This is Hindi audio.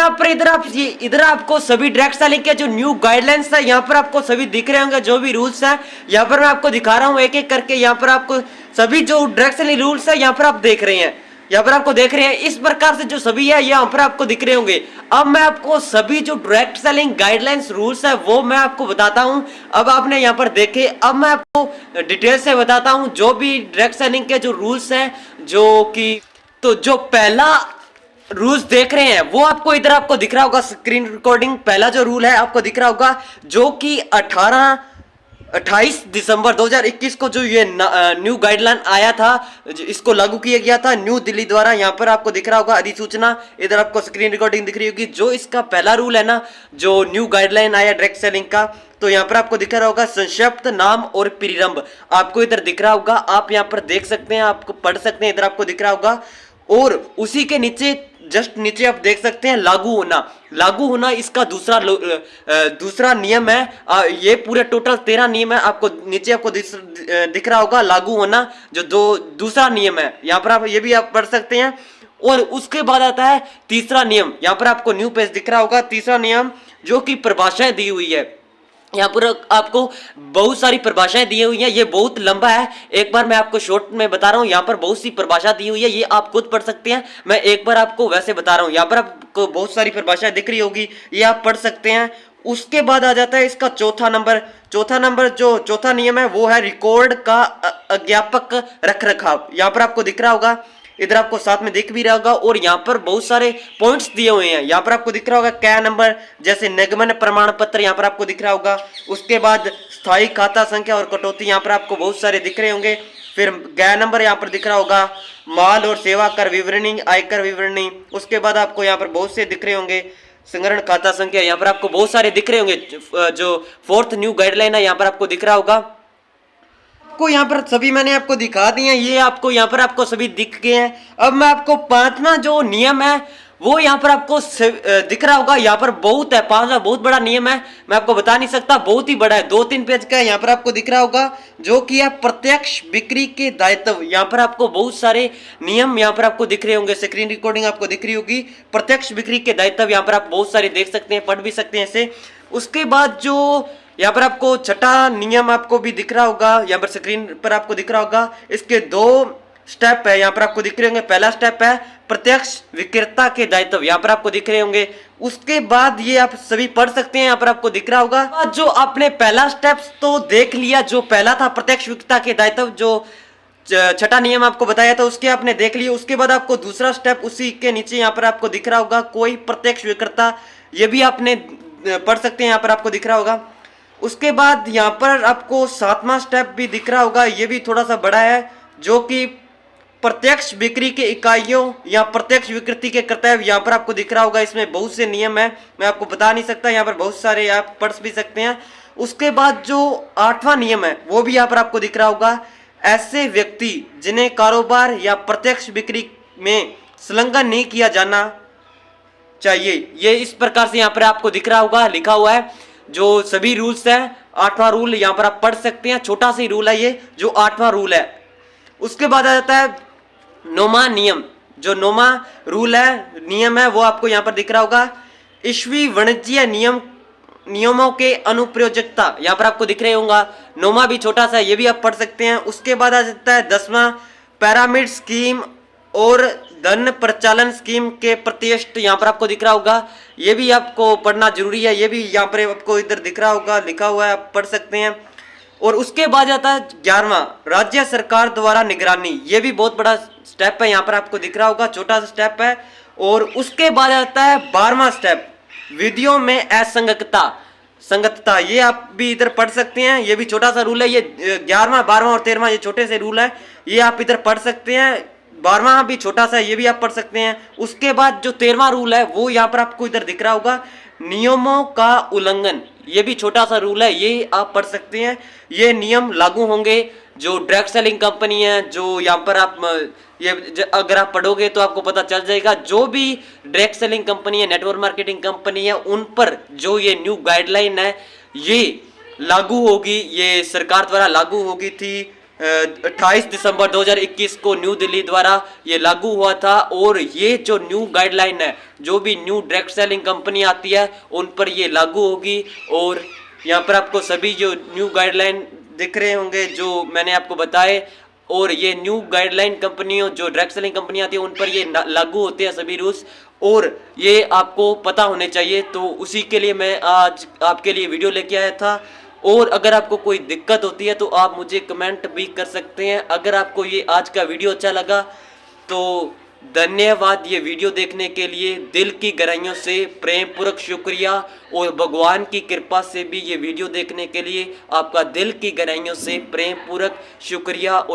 यहाँ पर इधर आपको सभी ड्रग सेलिंग के जो न्यू गाइडलाइंस है यहाँ पर आपको सभी दिख रहे होंगे, जो भी रूल्स है यहाँ पर मैं आपको दिखा रहा हूँ एक एक करके। यहाँ पर आपको सभी जो ड्रग सेलिंग रूल्स है यहाँ पर आप देख रहे हैं, यहाँ पर आपको देख रहे हैं इस प्रकार से जो सभी है यहाँ पर आपको दिख रहे होंगे। अब मैं आपको सभी जो ड्रग सेलिंग गाइडलाइंस रूल्स है वो मैं आपको बताता हूं। अब आपने यहाँ पर देखे, अब मैं आपको डिटेल से बताता हूं जो भी ड्रग सेलिंग के जो रूल्स हैं, जो कि तो जो पहला रूल्स देख रहे हैं वो आपको इधर आपको दिख रहा होगा स्क्रीन रिकॉर्डिंग। पहला जो रूल है आपको दिख रहा होगा जो कि 28 दिसंबर 2021 को जो ये न्यू गाइडलाइन आया था, इसको लागू किया गया था न्यू दिल्ली द्वारा। यहाँ पर आपको दिख रहा होगा अधिसूचना, इधर आपको स्क्रीन रिकॉर्डिंग दिख रही होगी। जो इसका पहला रूल है ना, जो न्यू गाइडलाइन आया ड्रग सेलिंग का, तो यहाँ पर आपको दिख रहा होगा संक्षिप्त नाम और प्रारंभ आपको इधर दिख रहा होगा। आप यहाँ पर देख सकते हैं, आपको पढ़ सकते हैं, इधर आपको दिख रहा होगा। और उसी के नीचे जस्ट नीचे आप देख सकते हैं लागू होना। लागू होना इसका दूसरा नियम है। ये पूरे टोटल 13 नियम है। आपको नीचे आपको दिख रहा होगा लागू होना, जो दूसरा नियम है। यहाँ पर आप ये भी आप पढ़ सकते हैं। और उसके बाद आता है तीसरा नियम। यहाँ पर आपको न्यू पेज दिख रहा होगा, तीसरा नियम जो कि परिभाषाएं दी हुई है। यहाँ पर आपको बहुत सारी परिभाषाएं दी हुई हैं, ये बहुत लंबा है। एक बार मैं आपको शॉर्ट में बता रहा हूँ, यहाँ पर बहुत सी परिभाषा दी हुई है, ये आप खुद पढ़ सकते हैं। मैं एक बार आपको वैसे बता रहा हूँ, यहाँ पर आपको बहुत सारी परिभाषाएं दिख रही होगी, ये आप पढ़ सकते हैं। उसके बाद आ जाता है इसका चौथा नंबर जो चौथा नियम है वो है रिकॉर्ड का अज्ञापक रख रखाव। यहाँ पर आपको दिख रहा होगा, इधर आपको साथ में दिख भी रहा होगा। और यहाँ पर बहुत सारे पॉइंट्स दिए हुए हैं। यहाँ पर आपको दिख रहा होगा क्या नंबर, जैसे निगमन प्रमाण पत्र यहाँ पर आपको दिख रहा होगा। उसके बाद स्थायी खाता संख्या और कटौती यहाँ पर आपको बहुत सारे दिख रहे होंगे। फिर गैर नंबर यहाँ पर दिख रहा होगा, माल और सेवा कर विवरणी, आयकर विवरणी। उसके बाद आपको यहाँ पर बहुत से दिख रहे होंगे, संग्रहण खाता संख्या, यहाँ पर आपको बहुत सारे दिख रहे होंगे। जो फोर्थ न्यू गाइडलाइन है यहाँ पर आपको दिख रहा होगा। आपको यहाँ पर सभी मैंने आपको दिखा दिए हैं, ये आपको यहाँ पर आपको सभी दिख गए हैं। अब मैं आपको पांचवा जो नियम है वो यहाँ पर आपको दिख रहा होगा। यहाँ पर बहुत है, पांचवा बहुत बड़ा नियम है, मैं आपको बता नहीं सकता, बहुत ही बड़ा है, 2-3 पेज का है। यहाँ पर आपको दिख रहा होगा जो कि है प्रत्यक्ष बिक्री के दायित्व। यहाँ पर आपको बहुत सारे नियम यहाँ पर आपको दिख रहे होंगे, स्क्रीन रिकॉर्डिंग आपको दिख रही होगी। प्रत्यक्ष बिक्री के दायित्व यहाँ पर आप बहुत सारे देख सकते हैं, पढ़ भी सकते हैं इसे। उसके बाद जो यहाँ पर आपको छठा नियम आपको भी दिख रहा होगा, यहाँ पर स्क्रीन पर आपको दिख रहा होगा। इसके 2 स्टेप है, यहाँ पर आपको दिख रहे होंगे। पहला स्टेप है प्रत्यक्ष विक्रेता के दायित्व, यहाँ पर आपको दिख रहे होंगे। उसके बाद ये आप सभी पढ़ सकते हैं, यहाँ पर आपको दिख रहा होगा। जो आपने पहला स्टेप तो देख लिया, जो पहला था प्रत्यक्ष विक्रेता के दायित्व, जो छठा नियम आपको बताया था, उसके आपने देख लिया। उसके बाद आपको दूसरा स्टेप उसी के नीचे यहाँ पर आपको दिख रहा होगा, कोई प्रत्यक्ष विक्रेता, ये भी आपने पढ़ सकते हैं, यहाँ पर आपको दिख रहा होगा। उसके बाद यहाँ पर आपको 7वां स्टेप भी दिख रहा होगा, ये भी थोड़ा सा बड़ा है, जो कि प्रत्यक्ष बिक्री के इकाइयों या प्रत्यक्ष विकृति के कर्तव्य, यहाँ पर आपको दिख रहा होगा। इसमें बहुत से नियम है, मैं आपको बता नहीं सकता, यहाँ पर बहुत सारे आप पढ़ भी सकते हैं। उसके बाद जो 8वां नियम है वो भी यहाँ पर आपको दिख रहा होगा, ऐसे व्यक्ति जिन्हें कारोबार या प्रत्यक्ष बिक्री में संलग्न नहीं किया जाना चाहिए, ये इस प्रकार से यहाँ पर आपको दिख रहा होगा, लिखा हुआ है। जो सभी रूल्स हैं, 8वां रूल यहाँ पर आप पढ़ सकते हैं, छोटा सा ही रूल है ये, जो 8वां रूल है। उसके बाद आ जाता है 9वां नियम, जो 9वां रूल है, नियम है, वो आपको यहाँ पर दिख रहा होगा, ईस्वी वाणिज्य नियमों के अनुप्रयोजकता, यहाँ पर आपको दिख रहे होगा। 9वां भी छोटा सा, ये भी आप पढ़ सकते हैं। उसके बाद आ जाता है 10वां पैरामिड स्कीम और धन प्रचालन स्कीम के प्रतिष्ठ, यहाँ पर आपको दिख रहा होगा, ये भी आपको पढ़ना जरूरी है, ये भी यहाँ पर आपको इधर दिख रहा होगा, लिखा हुआ है, आप पढ़ सकते हैं। और उसके बाद आता है 11वां राज्य सरकार द्वारा निगरानी, ये भी बहुत बड़ा स्टेप है, यहाँ पर आपको दिख रहा होगा, छोटा सा स्टेप है। और उसके बाद आता है 12वां स्टेप, विधियों में संगतता, ये आप भी इधर पढ़ सकते हैं, ये भी छोटा सा रूल है। ये 11वां 12वां और 13वां ये छोटे से रूल है, ये आप इधर पढ़ सकते हैं। 12वां भी छोटा सा, ये भी आप पढ़ सकते हैं। उसके बाद जो 13वां रूल है वो यहाँ पर आपको इधर दिख रहा होगा, नियमों का उल्लंघन, ये भी छोटा सा रूल है, ये आप पढ़ सकते हैं। ये नियम लागू होंगे जो ड्रग सेलिंग कंपनी है, जो यहाँ पर आप ये अगर आप पढ़ोगे तो आपको पता चल जाएगा, जो भी ड्रग सेलिंग कंपनी है, नेटवर्क मार्केटिंग कंपनी है, उन पर जो ये न्यू गाइडलाइन है ये लागू होगी, ये सरकार द्वारा लागू होगी थी 28 दिसंबर 2021 को न्यू दिल्ली द्वारा ये लागू हुआ था। और ये जो न्यू गाइडलाइन है, जो भी न्यू डायरेक्ट सेलिंग कंपनी आती है उन पर ये लागू होगी। और यहाँ पर आपको सभी जो न्यू गाइडलाइन दिख रहे होंगे जो मैंने आपको बताए, और ये न्यू गाइडलाइन कंपनियों जो डायरेक्ट सेलिंग कंपनी आती है उन पर ये लागू होते हैं सभी रूल्स, और ये आपको पता होने चाहिए। तो उसी के लिए मैं आज आपके लिए वीडियो लेके आया था। और अगर आपको कोई दिक्कत होती है तो आप मुझे कमेंट भी कर सकते हैं। अगर आपको ये आज का वीडियो अच्छा लगा तो धन्यवाद ये वीडियो देखने के लिए, दिल की गहराइयों से प्रेम पूर्वक शुक्रिया। और भगवान की कृपा से भी ये वीडियो देखने के लिए आपका दिल की गहराइयों से प्रेम पूर्वक शुक्रिया। और